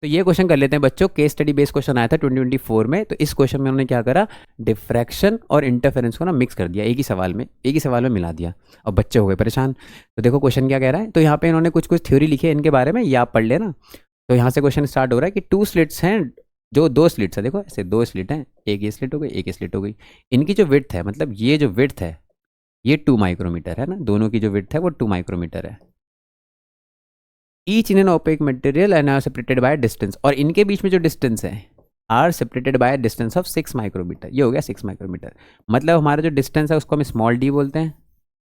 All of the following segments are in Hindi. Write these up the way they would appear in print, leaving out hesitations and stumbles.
तो ये क्वेश्चन कर लेते हैं बच्चों, केस स्टडी बेस्ड क्वेश्चन आया था 2024 में। तो इस क्वेश्चन में उन्होंने क्या करा, डिफ्रैक्शन और इंटरफेरेंस को ना मिक्स कर दिया, एक ही सवाल में मिला दिया, और बच्चे हो गए परेशान। तो देखो क्वेश्चन क्या कह रहा है, तो यहाँ पे इन्होंने कुछ कुछ थ्योरी लिखी है इनके बारे में, ये आप पढ़ लेना। तो यहाँ से क्वेश्चन स्टार्ट हो रहा है कि टू स्लिट्स हैं, जो दो स्लिट्स है, देखो ऐसे दो स्लिट हैं, एक ये स्लिट हो गई, एक ये स्लिट हो गई। इनकी जो विड्थ है, मतलब ये जो विड्थ है ये 2 माइक्रोमीटर है ना, दोनों की जो विड्थ है वो 2 माइक्रोमीटर है। Each in an opaque material and are separated by distance, और इनके बीच में जो डिस्टेंस है are separated by distance of 6 micrometre. ये हो गया 6 माइक्रोमीटर। मतलब हमारा जो डिस्टेंस है उसको हम स्मॉल डी बोलते हैं।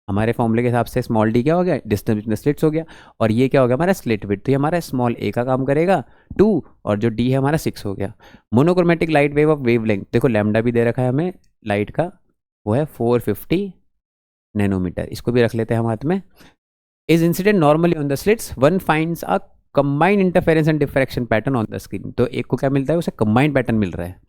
हमारे फॉर्मूले के हिसाब से स्मॉल डी क्या हो गया, डिस्टेंस बिटवीन स्लिट्स हो गया। और ये क्या हो गया हमारा स्लिट विड्थ, तो ये हमारा स्मॉल ए का काम करेगा 2, और जो डी है हमारा 6 हो गया। Monochromatic light wave of wave length, देखो लैम्डा भी दे रखा है हमें लाइट का, वो है 450 नैनोमीटर, इसको भी रख लेते हैं हम हाथ में। Is incident normally on the slits, one finds a combined interference and diffraction pattern on the screen. तो एक को क्या मिलता है, उसे कंबाइंड पैटर्न मिल रहा है।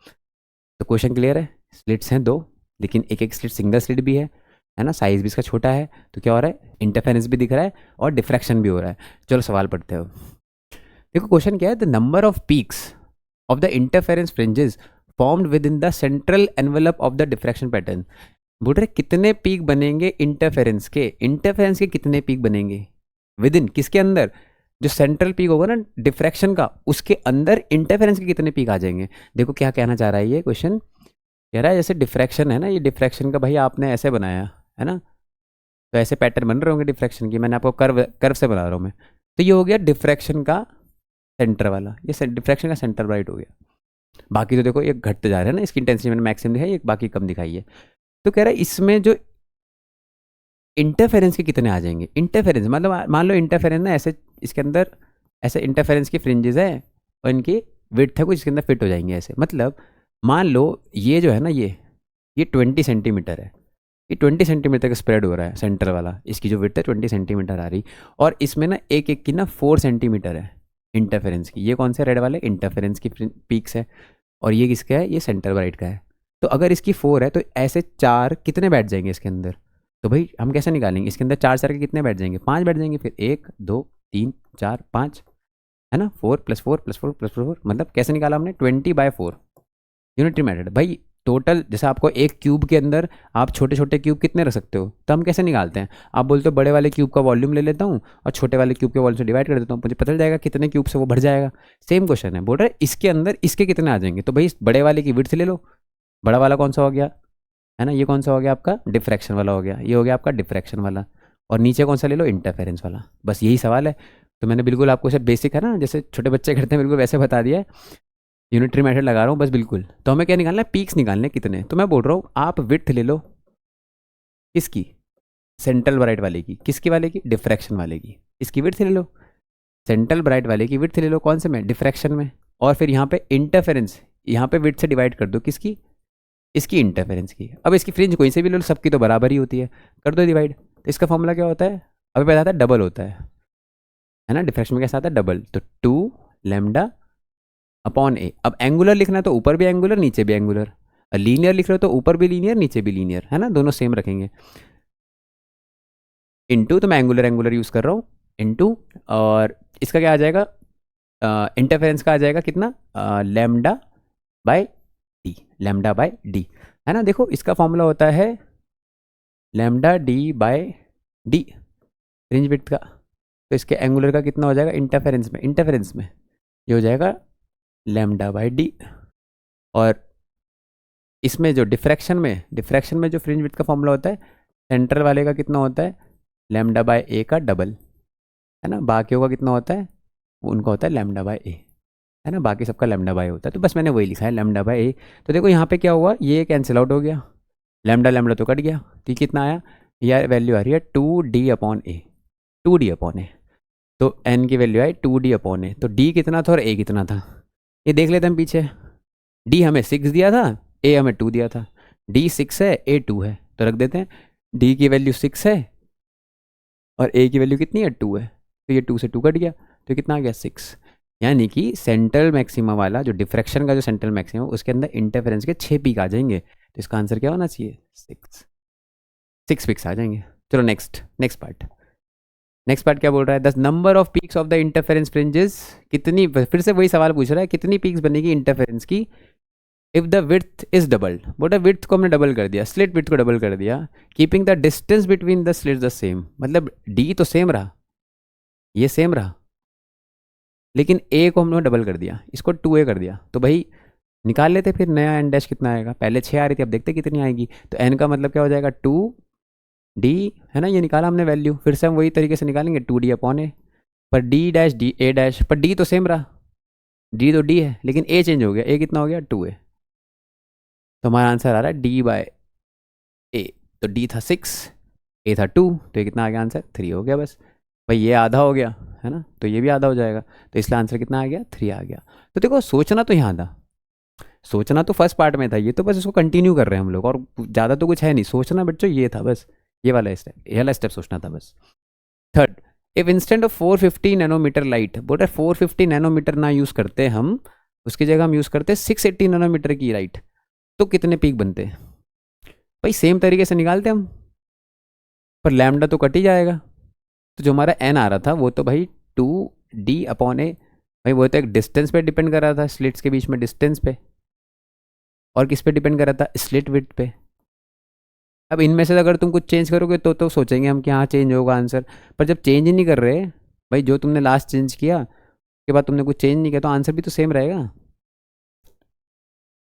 तो क्वेश्चन क्लियर है, स्लिट्स हैं दो, लेकिन एक एक स्लिट सिंगल स्लिट भी है ना, साइज भी इसका छोटा है, तो क्या हो रहा है, इंटरफेरेंस भी दिख रहा है और डिफ्रैक्शन भी हो रहा है। चलो सवाल पढ़ते हो। देखो क्वेश्चन क्या है, the number of peaks of the interference fringes formed with in the central envelope of the diffraction pattern. बोल रहे कितने पीक बनेंगे इंटरफेरेंस के कितने पीक बनेंगे विद इन, किसके अंदर, जो सेंट्रल पीक होगा ना डिफ्रैक्शन का, उसके अंदर इंटरफेरेंस के कितने पीक आ जाएंगे। देखो क्या कहना चाह रहा है ये क्वेश्चन, कह रहा है जैसे डिफ्रैक्शन है ना, ये डिफ्रैक्शन का भाई आपने ऐसे बनाया है ना, तो ऐसे पैटर्न बन रहे होंगे डिफ्रैक्शन की, मैंने आपको कर्व कर्व से बना रहा हूँ मैं। तो ये हो गया डिफ्रैक्शन का सेंटर वाला, ये डिफ्रैक्शन का सेंटर राइट हो गया। बाकी तो देखो ये घटते जा रहा है ना, इसकी इंटेंसिटी मैंने मैक्सिमम दिखाई, एक बाकी कम दिखाई है। तो कह रहा है इसमें जो इंटरफेरेंस के कितने आ जाएंगे, इंटरफेरेंस मतलब मान लो इंटरफेरेंस ना ऐसे इसके अंदर, ऐसे इंटरफेरेंस की फ्रिंजेस है और इनकी विड्थ है कुछ इसके अंदर फिट हो जाएंगे ऐसे। मतलब मान लो ये जो है ना, ये 20 सेंटीमीटर है, ये 20 सेंटीमीटर का स्प्रेड हो रहा है सेंटर वाला, इसकी जो विड्थ है 20 सेंटीमीटर आ रही, और इसमें ना एक एक की ना 4 सेंटीमीटर है इंटरफेरेंस की। ये कौन से रेड वाले इंटरफेरेंस की पीक्स है, और ये किसका है, ये सेंटर राइट का है। तो अगर इसकी 4 है तो ऐसे 4 कितने बैठ जाएंगे इसके अंदर, तो भाई हम कैसे निकालेंगे, इसके अंदर 4 4 के कितने बैठ जाएंगे, 5 बैठ जाएंगे, फिर 1 2 3 4 5, है ना, 4 + 4 + 4 + 4, मतलब कैसे निकाला हमने 20/4 यूनिटरी मेथड। भाई टोटल जैसे आपको एक क्यूब के अंदर आप छोटे छोटे क्यूब कितने रख सकते हो, तो हम कैसे निकालते हैं, आप बोलते हो बड़े वाले क्यूब का वॉल्यूम ले लेता हूँ और छोटे वाले क्यूब के वॉल्यूम से डिवाइड कर देता हूँ, मुझे पता चल जाएगा कितने क्यूब से वो भर जाएगा। सेम क्वेश्चन है, बोल रहे इसके अंदर इसके कितने आ जाएंगे, तो भाई इस बड़े वाले की विड्थ ले लो, बड़ा वाला कौन सा हो गया, है ना, ये कौन सा हो गया आपका डिफ्रैक्शन वाला हो गया, ये हो गया आपका डिफ्रैक्शन वाला, और नीचे कौन सा ले लो इंटरफेरेंस वाला। बस यही सवाल है। तो मैंने बिल्कुल आपको से बेसिक है ना, जैसे छोटे बच्चे करते हैं बिल्कुल वैसे बता दिया है, यूनिटरी मेथड लगा रहा हूँ बस बिल्कुल। तो हमें क्या निकालना है, पीक्स निकालने कितने। तो मैं बोल रहा हूँ आप विड्थ ले लो, किसकी, सेंट्रल ब्राइट वाले की, किसकी वाले की, डिफ्रैक्शन वाले की, इसकी विड्थ ले लो, सेंट्रल ब्राइट वाले की विड्थ ले लो, कौन से में, डिफ्रैक्शन में। और फिर यहाँ पे इंटरफेरेंस, यहाँ पे विड्थ से डिवाइड कर दो किसकी, इसकी इंटरफेरेंस की। अब इसकी फ्रिंज कोई से भी ले लो, सबकी तो बराबर ही होती है, कर दो डिवाइड। तो इसका फॉर्मूला क्या होता है, अभी पता था डबल होता है ना, डिफ्रैक्शन में कैसा आता है डबल, तो 2 लैम्डा अपॉन ए। अब एंगुलर लिखना है तो ऊपर भी एंगुलर नीचे भी एंगुलर, लीनियर लिख रहे हो तो ऊपर भी लीनियर नीचे भी लीनियर, है ना, दोनों सेम रखेंगे। इनटू, तो मैं एंगुलर एंगुलर यूज़ कर रहा हूँ, इनटू, और इसका क्या आ जाएगा, इंटरफेरेंस का आ जाएगा कितना, lambda by D, lambda by D, है ना। देखो इसका फॉर्मूला होता है lambda D by D fringe width का, तो इसके एंगुलर का कितना हो जाएगा इंटरफेरेंस में ये हो जाएगा लैम्डा बाय डी। और इसमें जो डिफ्रैक्शन में जो फ्रिंज विड्थ का फॉर्मूला होता है, सेंटर वाले का कितना होता है लैम्डा बाय ए का डबल, है ना, बाकियों का कितना होता है, उनका होता है लैम्डा बाय ए, है ना, बाकी सबका लैम्डा बाय होता है। तो बस मैंने वही लिखा है लैम्डा बाय ए। तो देखो यहाँ पे क्या हुआ, ये कैंसिल आउट हो गया, लैम्डा लैम्डा तो कट गया, तो कितना आया, यह वैल्यू आ रही है 2D/A, 2D/A। तो n की वैल्यू आई 2D/A, तो d कितना था और a कितना था, ये देख लेते हैं हम पीछे। d हमें 6 दिया था, a हमें 2 दिया था, d 6 है a 2 है, तो रख देते हैं d की वैल्यू 6 है और a की वैल्यू कितनी है 2 है, तो ये 2 से 2 कट गया, तो कितना आ गया 6। यानी कि सेंट्रल मैक्सिमा वाला जो डिफ्रैक्शन का जो सेंट्रल मैक्सिमा उसके अंदर इंटरफेरेंस के 6 पीक आ जाएंगे, तो इसका आंसर क्या होना चाहिए 6 पीक्स आ जाएंगे। चलो नेक्स्ट पार्ट। नेक्स्ट पार्ट क्या बोल रहा है, the number of peaks of the interference fringes, कितनी, फिर से वही सवाल पूछ रहा है, कितनी पीक्स बनेगी इंटरफेरेंस की if the width is doubled. बोला विड्थ को हमने डबल कर दिया, स्लिट विड्थ को डबल कर दिया, keeping the distance between the slits the same, मतलब डी तो सेम रहा, ये सेम रहा, लेकिन ए को हमने डबल कर दिया, इसको 2a कर दिया। तो भाई निकाल लेते फिर नया एन डैश कितना आएगा, पहले 6 आ रही थी, अब देखते कितनी आएगी। तो एन का मतलब क्या हो जाएगा 2d, है ना, ये निकाला हमने वैल्यू, फिर से हम वही तरीके से निकालेंगे 2d अपॉन ए, पर D dash D A dash, पर डी तो सेम रहा, डी तो डी है, लेकिन ए चेंज हो गया, ए कितना हो गया 2a। तो हमारा आंसर आ रहा है डी बाय ए। तो डी था 6, ए था 2, तो ये कितना आ गया आंसर 3 हो गया बस। भाई ये आधा हो गया है ना, तो ये भी आधा हो जाएगा, तो इसलिए आंसर कितना आ गया 3 आ गया। तो देखो सोचना तो यहाँ था, सोचना तो फर्स्ट पार्ट में था, ये तो बस इसको कंटिन्यू कर रहे हैं हम लोग, और ज़्यादा तो कुछ है नहीं, सोचना बच्चों ये था बस, ये वाला स्टेप सोचना था बस। Third, if instant of 450 nanometre light, बोल रहे 450 नैनोमीटर ना यूज़ करते हम, उसकी जगह हम यूज़ करते 680 नैनोमीटर की लाइट, तो कितने पीक बनते? भाई सेम तरीके से निकालते हम, पर लैम्डा तो कट ही जाएगा। तो जो हमारा एन आ रहा था वो तो भाई 2d अपॉन ए, भाई वो तो एक डिस्टेंस पे डिपेंड कर रहा था, स्लिट्स के बीच में डिस्टेंस पे, और किस पे डिपेंड कर रहा था, स्लिट विड्थ पे। अब इनमें से अगर तुम कुछ चेंज करोगे तो सोचेंगे हम कि हाँ चेंज होगा आंसर, पर जब चेंज ही नहीं कर रहे भाई, जो तुमने लास्ट चेंज किया उसके बाद तुमने कुछ चेंज नहीं किया, तो आंसर भी तो सेम रहेगा।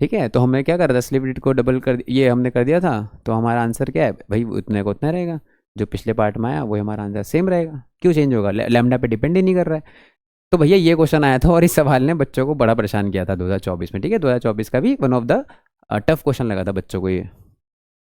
ठीक है, तो हमने क्या करा था, स्लिप विड्थ को डबल कर, ये हमने कर दिया था, तो हमारा आंसर क्या है भाई, उतने को उतना रहेगा, जो पिछले पार्ट में आया वही हमारा आंसर सेम रहेगा। क्यों चेंज होगा, लैम्डा पे डिपेंड ही नहीं कर रहा है। तो भैया ये क्वेश्चन आया था और इस सवाल ने बच्चों को बड़ा परेशान किया था 2024 में। ठीक है, 2024 का भी one of the tough question लगा था बच्चों को ये।